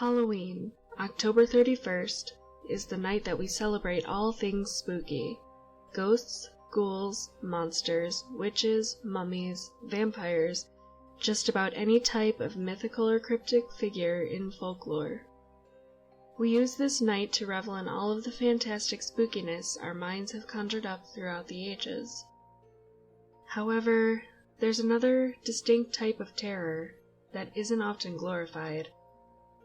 Halloween, October 31st, is the night that we celebrate all things spooky. Ghosts, ghouls, monsters, witches, mummies, vampires, just about any type of mythical or cryptic figure in folklore. We use this night to revel in all of the fantastic spookiness our minds have conjured up throughout the ages. However, there's another distinct type of terror that isn't often glorified.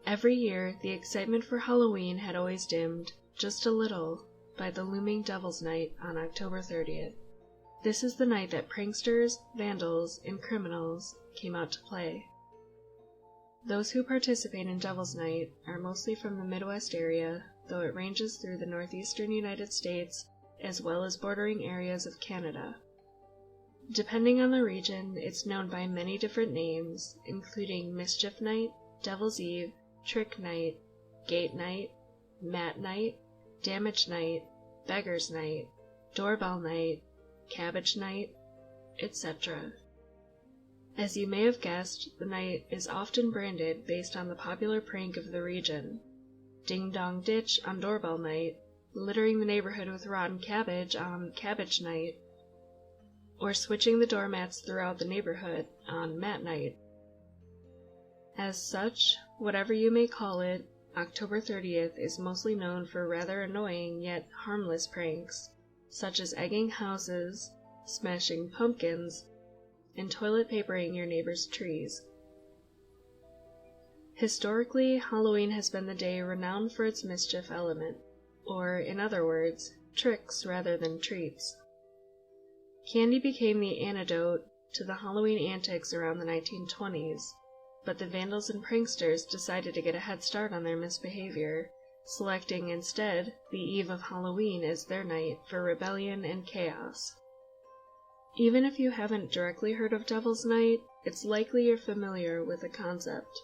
Every year, the excitement for Halloween had always dimmed, just a little, by the looming Devil's Night on October 30th. This is the night that pranksters, vandals, and criminals came out to play. Those who participate in Devil's Night are mostly from the Midwest area, though it ranges through the northeastern United States, as well as bordering areas of Canada. Depending on the region, it's known by many different names, including Mischief Night, Devil's Eve, Trick Night, Gate Night, Mat Night, Damage Night, Beggar's Night, Doorbell Night, Cabbage Night, etc. As you may have guessed, the night is often branded based on the popular prank of the region. Ding Dong Ditch on Doorbell Night, littering the neighborhood with rotten cabbage on Cabbage Night, or switching the doormats throughout the neighborhood on Mat Night. As such, whatever you may call it, October 30th is mostly known for rather annoying yet harmless pranks, such as egging houses, smashing pumpkins, and toilet papering your neighbor's trees. Historically, Halloween has been the day renowned for its mischief element, or, in other words, tricks rather than treats. Candy became the antidote to the Halloween antics around the 1920s, but the vandals and pranksters decided to get a head start on their misbehavior, selecting instead the eve of Halloween as their night for rebellion and chaos. Even if you haven't directly heard of Devil's Night, it's likely you're familiar with the concept.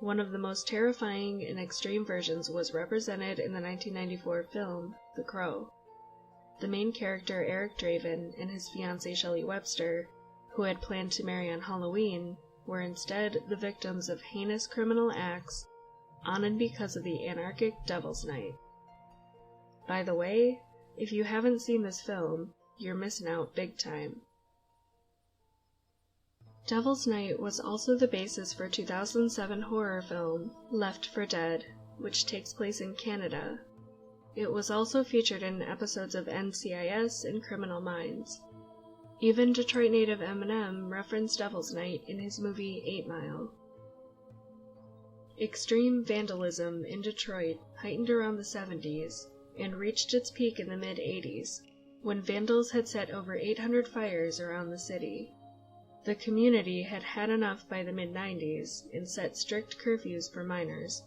One of the most terrifying and extreme versions was represented in the 1994 film, The Crow. The main character, Eric Draven, and his fiancée Shelley Webster, who had planned to marry on Halloween, were instead the victims of heinous criminal acts on and because of the anarchic Devil's Night. By the way, if you haven't seen this film, you're missing out big time. Devil's Night was also the basis for 2007 horror film Left for Dead, which takes place in Canada. It was also featured in episodes of NCIS and Criminal Minds. Even Detroit native Eminem referenced Devil's Night in his movie 8 Mile. Extreme vandalism in Detroit heightened around the 70s and reached its peak in the mid-80s, when vandals had set over 800 fires around the city. The community had had enough by the mid-90s and set strict curfews for minors.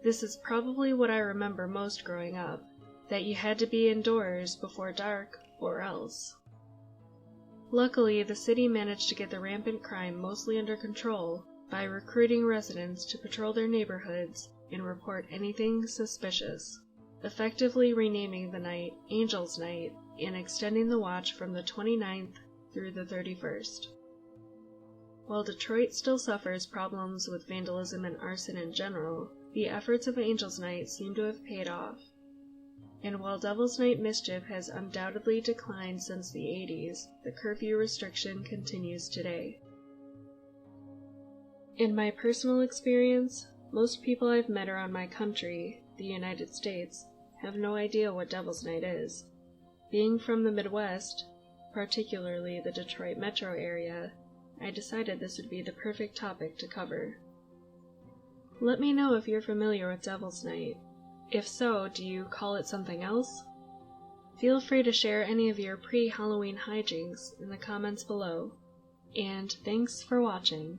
This is probably what I remember most growing up, that you had to be indoors before dark or else. Luckily, the city managed to get the rampant crime mostly under control by recruiting residents to patrol their neighborhoods and report anything suspicious, effectively renaming the night Angel's Night and extending the watch from the 29th through the 31st. While Detroit still suffers problems with vandalism and arson in general, the efforts of Angel's Night seem to have paid off. And while Devil's Night mischief has undoubtedly declined since the 80s, the curfew restriction continues today. In my personal experience, most people I've met around my country, the United States, have no idea what Devil's Night is. Being from the Midwest, particularly the Detroit metro area, I decided this would be the perfect topic to cover. Let me know if you're familiar with Devil's Night. If so, do you call it something else? Feel free to share any of your pre-Halloween hijinks in the comments below. And thanks for watching.